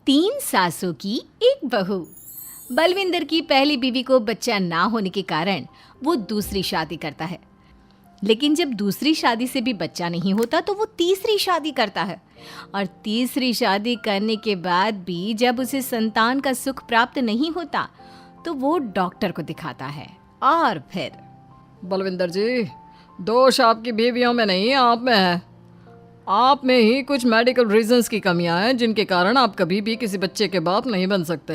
तीन सासों की एक बहू। बलविंदर की पहली बीवी को बच्चा ना होने के कारण वो दूसरी शादी करता है, लेकिन जब दूसरी शादी से भी बच्चा नहीं होता तो वो तीसरी शादी करता है, और तीसरी शादी करने के बाद भी जब उसे संतान का सुख प्राप्त नहीं होता तो वो डॉक्टर को दिखाता है। और फिर बलविंदर जी, दोष आपकी बीवियों में नहीं, आप में है। आप में ही कुछ मेडिकल रीजंस की कमियां हैं जिनके कारण आप कभी भी किसी बच्चे के बाप नहीं बन सकते।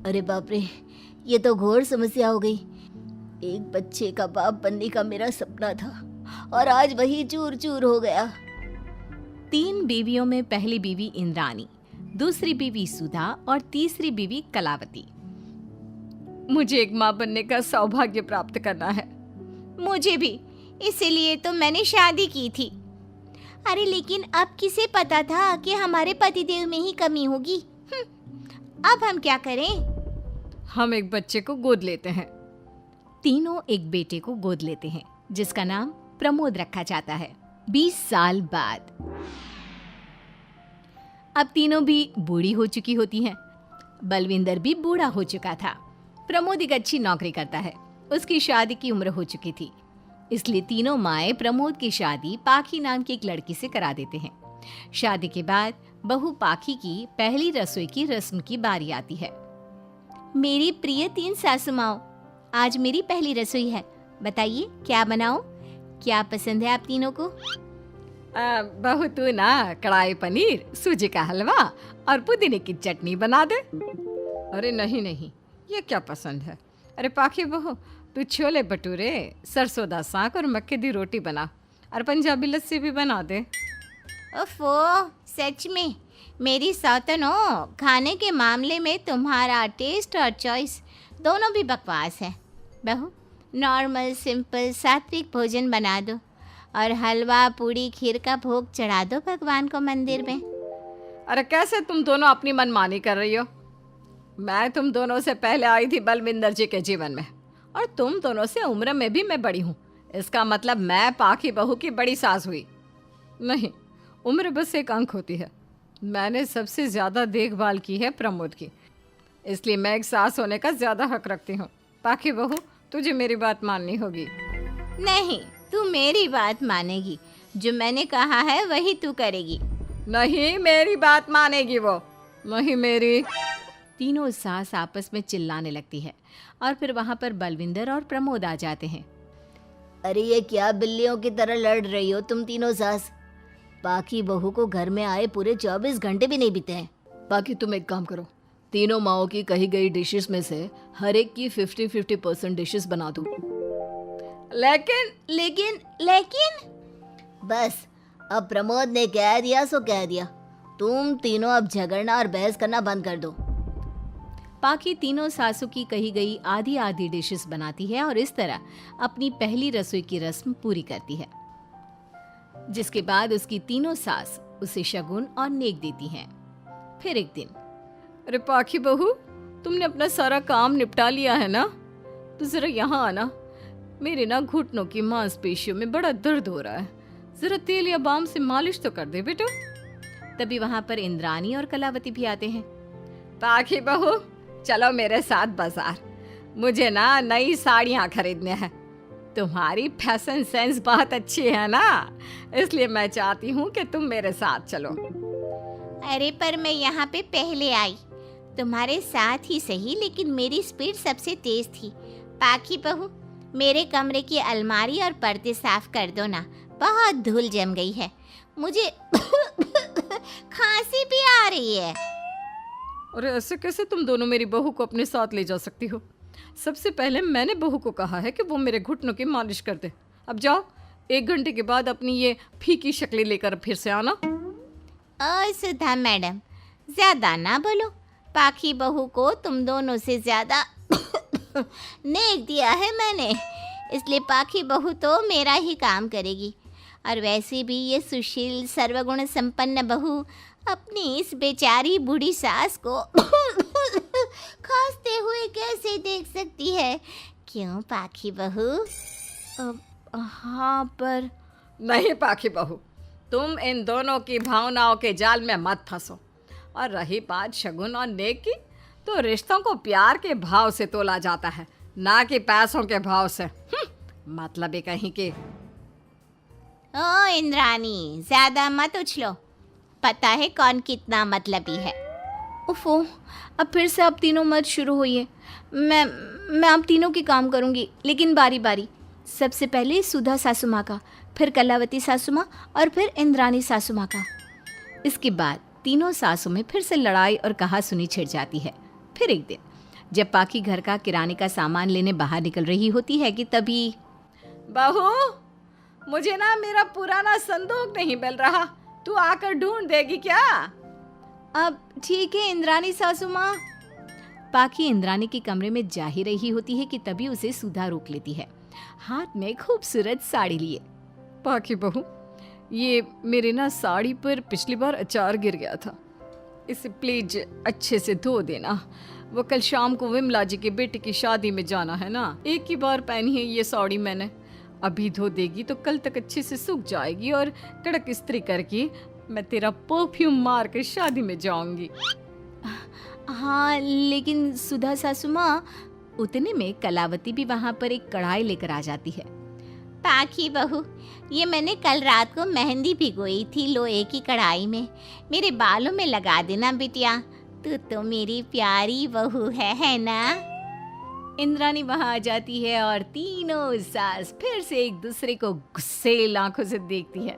अरे बाप रे, ये तो घोर समस्या हो गई। एक बच्चे का बाप बनने का मेरा सपना था और आज वही चूर चूर हो गया। तीन बीवियों में पहली बीवी इंद्राणी, दूसरी बीवी सुधा और तीसरी बीवी कलावती। मुझे एक माँ बनने का सौभाग्य प्राप्त करना है। मुझे भी, इसीलिए तो मैंने शादी की थी। अरे लेकिन अब किसे पता था कि हमारे पतिदेव में ही कमी होगी। अब हम क्या करें? हम एक बच्चे को गोद लेते हैं। तीनों एक बेटे को गोद लेते हैं जिसका नाम प्रमोद रखा जाता है। 20 साल बाद अब तीनों भी बूढ़ी हो चुकी होती हैं। बलविंदर भी बूढ़ा हो चुका था। प्रमोद एक अच्छी नौकरी करता है। उसकी शादी की उम्र हो चुकी थी, इसलिए तीनों माएं प्रमोद की शादी पाखी नाम की एक लड़की से करा देते हैं। शादी के बाद बहू पाखी की पहली रसोई की रस्म की बारी आती है। मेरी प्रिय तीन सासू माओ, आज मेरी पहली रसोई है। बताइए क्या बनाऊं? क्या पसंद है आप तीनों को? बहू तू ना कढ़ाई पनीर, सूजी का हलवा और पुदीने की चटनी बना दे। अरे नहीं नहीं, ये क्या पसंद है। अरे पाखी बहू, तू छोले भटूरे, सरसों दा साग और मक्के दी रोटी बना और पंजाबी लस्सी भी बना दे। ओफो, सच में मेरी सौतन हो, खाने के मामले में तुम्हारा टेस्ट और चॉइस दोनों भी बकवास है। बहू, नॉर्मल सिंपल सात्विक भोजन बना दो और हलवा पूड़ी खीर का भोग चढ़ा दो भगवान को मंदिर में। अरे कैसे तुम दोनों अपनी मनमानी कर रही हो? मैं तुम दोनों से पहले आई थी बलविंदर जी के जीवन में, और तुम दोनों से उम्र में भी मैं बड़ी हूँ। इसका मतलब मैं पाखी बहू की बड़ी सास हुई नहीं। उम्र बस एक अंक होती है। मैंने सबसे ज़्यादा देखभाल की है प्रमोद की, इसलिए मैं एक सास होने का ज़्यादा हक रखती हूँ। पाखी बहू, तुझे मेरी बात माननी होगी। नहीं, तू मेरी बात मानेगी। जो मैंने कहा है वही तू करेगी। नहीं, मेरी बात मानेगी वो। नहीं मेरी। तीनों सास आपस में चिल्लाने लगती है और फिर वहां पर बलविंदर और प्रमोद आ जाते हैं। अरे ये क्या बिल्लियों की तरह लड़ रही हो तुम तीनों सास? पाखी बहू को घर में आए पूरे 24 घंटे भी नहीं बीते हैं। बाकी तुम एक काम करो, तीनों माओं की कही गई डिशेस में से हर एक की 50-50% डिशेस बना दो। लेकिन बस, अब प्रमोद ने कह दिया सो कह दिया। तुम तीनों अब झगड़ना और बहस करना बंद कर दो। पाखी तीनों सासों की कही गई आधी आधी डिशेस बनाती है और इस तरह अपनी पहली रसोई की रस्म पूरी करती है, जिसके बाद उसकी तीनों सास उसे शगुन और नेक देती हैं। फिर एक दिन, अरे पाखी बहू, तुमने अपना सारा काम निपटा लिया है ना? तो जरा यहाँ आना। मेरे ना घुटनों की मांसपेशियों में बड़ा दर्द हो रहा है। जरा तेल या बाम से मालिश तो कर दे बेटा। तभी वहां पर इंद्राणी और कलावती भी आते हैं। पाखी बहू, चलो मेरे साथ बाजार। मुझे ना नई साड़ियाँ खरीदने हैं। तुम्हारी फैशन सेंस बहुत अच्छी है ना, इसलिए मैं चाहती हूँ कि तुम मेरे साथ चलो। अरे पर मैं यहाँ पे पहले आई, तुम्हारे साथ ही सही, लेकिन मेरी स्पीड सबसे तेज थी। पाखी बहू, मेरे कमरे की अलमारी और पर्दे साफ कर दो ना, बहुत धूल जम गई है। मुझे खांसी भी आ रही है। अरे ऐसे कैसे तुम दोनों मेरी बहू को अपने साथ ले जा सकती हो? सबसे पहले मैंने बहू को कहा है कि वो मेरे घुटनों की मालिश कर दे। अब जाओ, 1 घंटे के बाद अपनी ये फीकी शक्लें लेकर फिर से आना। सुधा मैडम, ज्यादा ना बोलो। पाखी बहू को तुम दोनों से ज्यादा नेक दिया है मैंने, इसलिए पाखी बहू तो मेरा ही काम करेगी। और वैसे भी ये सुशील सर्वगुण संपन्न बहू अपनी इस बेचारी बूढ़ी सास को खांसते हुए कैसे देख सकती है? क्यों पाखी बहू? हाँ, पर नहीं पाखी बहू, तुम इन दोनों की भावनाओं के जाल में मत फंसो। और रही बात शगुन और नेक की, तो रिश्तों को प्यार के भाव से तोला जाता है, ना कि पैसों के भाव से। मतलब ही कहीं के। ओ इंद्रानी, ज्यादा मत उछलो, पता है कौन कितना मतलबी है। उफो, अब फिर से आप तीनों मत शुरू होइए। मैं आप तीनों के काम करूँगी, लेकिन बारी बारी। सबसे पहले सुधा सासू माँ का, फिर कलावती सासू माँ और फिर इंद्रानी सासू माँ का। इसके बाद तीनों सासों में फिर से लड़ाई और कहासुनी छिड़ जाती है। फिर एक दिन जब पाखी घर का किराने का सामान लेने बाहर निकल रही होती है कि तभी, बहू, मुझे ना मेरा पुराना संदूक नहीं मिल रहा, तू आकर ढूंढ देगी क्या? अब ठीक है इंद्रानी सासू माँ। पाखी इंद्रानी के कमरे में जा ही रही होती है कि तभी उसे सुधा रोक लेती है, हाथ में खूबसूरत साड़ी लिए। पाखी बहू, ये मेरे ना साड़ी पर पिछली बार अचार गिर गया था, इसे प्लीज अच्छे से धो देना। वो कल शाम को विमला जी के बेटे की शादी में जाना है ना, एक ही बार पहनी है ये साड़ी मैंने। अभी धो देगी तो कल तक अच्छे से सूख जाएगी और कड़क इस्त्री करके मैं तेरा परफ्यूम मार कर शादी में जाऊंगी। हाँ, लेकिन सुधा सासू माँ, उतने में कलावती भी वहाँ पर एक कढ़ाई लेकर आ जाती है। पाखी बहू, ये मैंने कल रात को मेहंदी भिगोई थी लोहे की कढ़ाई में, मेरे बालों में लगा देना बिटिया, तू तो मेरी प्यारी बहू है ना? इंद्रानी वहाँ आ जाती है और तीनों सास फिर से एक दूसरे को गुस्सेल आंखों से देखती है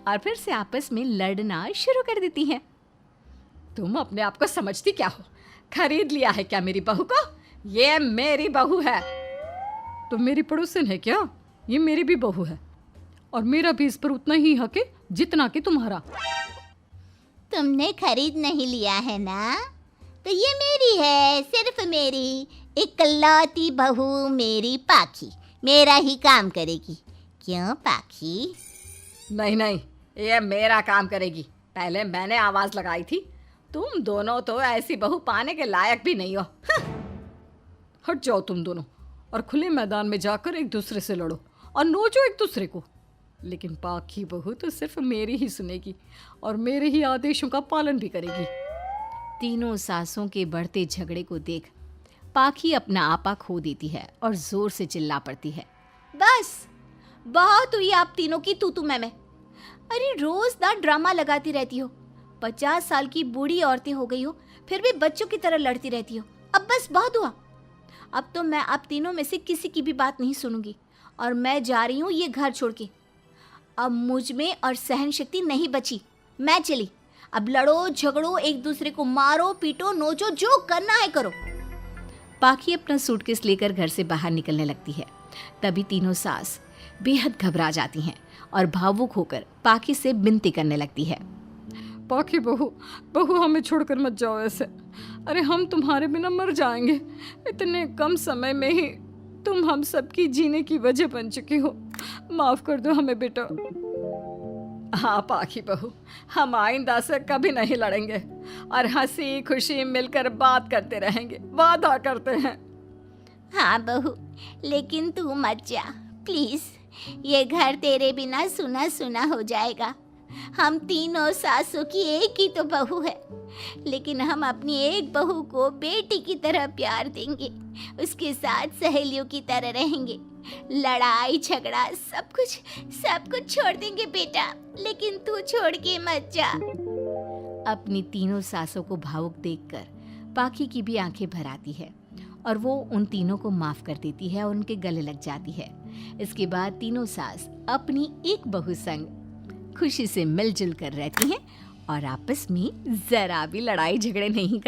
और फिर से आपस में लड़ना शुरू कर देती है। तुम अपने आप को समझती क्या हो? खरीद लिया है क्या मेरी बहू को? ये मेरी बहू है। तुम मेरी पड़ोसन है क्या? ये मेरी भी बहू है और मेरा भी इस पर उतना ही हक है जितना कि तुम्हारा। तुमने खरीद नहीं लिया है ना, तो ये मेरी है, सिर्फ मेरी, इकलौती बहू मेरी पाखी, मेरा ही काम करेगी। क्यों पाखी? नहीं नहीं, ये मेरा काम करेगी। पहले मैंने आवाज लगाई थी। तुम दोनों तो ऐसी बहू पाने के लायक भी नहीं हो। हट जाओ तुम दोनों और खुले मैदान में जाकर एक दूसरे से लड़ो और नोचो एक दूसरे को। लेकिन पाखी बहू तो सिर्फ मेरी ही सुनेगी और मेरे ही आदेशों का पालन भी करेगी। तीनों सासों के बढ़ते झगड़े को देख पाखी अपना आपा खो देती है और जोर से चिल्ला पड़ती है, बस बहुत हुई आप तीनों की तू मैं। अरे रोज ना ड्रामा लगाती रहती हो, 50 साल की बूढ़ी औरतें हो गई हो, फिर भी बच्चों की तरह लड़ती रहती हो। अब बस बहुत हुआ। अब तो मैं आप तीनों में से किसी की भी बात नहीं सुनूंगी और मैं जा रही हूँ ये घर छोड़ के। अब मुझ में और सहन शक्ति नहीं बची, मैं चली। अब लड़ो झगड़ो, एक दूसरे को मारो पीटो नोचो, जो करना है करो। पाखी अपना सूटकेस लेकर घर से बाहर निकलने लगती है। तभी तीनों सास बेहद घबरा जाती हैं और भावुक होकर पाखी से विनती करने लगती है, पाखी बहू, बहू हमें छोड़कर मत जाओ ऐसे। अरे हम तुम्हारे बिना मर जाएंगे। इतने कम समय में ही तुम हम सबकी जीने की वजह बन चुकी हो। माफ कर दो हमें बेटा। हाँ पाखी बहू, हम आइंदा से कभी नहीं लड़ेंगे और हंसी खुशी मिलकर बात करते रहेंगे, वादा करते हैं। हाँ बहू, लेकिन तू मत जा प्लीज, ये घर तेरे बिना सुना सुना हो जाएगा। हम तीनों सासों की एक ही तो बहू है, लेकिन हम अपनी एक बहू को बेटी की तरह प्यार देंगे, उसके साथ सहेलियों की तरह रहेंगे। लड़ाई झगड़ा सब कुछ छोड़ देंगे बेटा, लेकिन तू छोड़ के मत जा। अपनी तीनों सासों को भावुक देखकर पाखी की भी आंखें भर आती है और वो उन तीनों को माफ कर देती है और उनके गले लग जाती है। इसके बाद तीनों सास अपनी एक बहू संग खुशी से मिलजुल कर रहती हैं और आपस में जरा भी लड़ाई झगड़े नहीं कर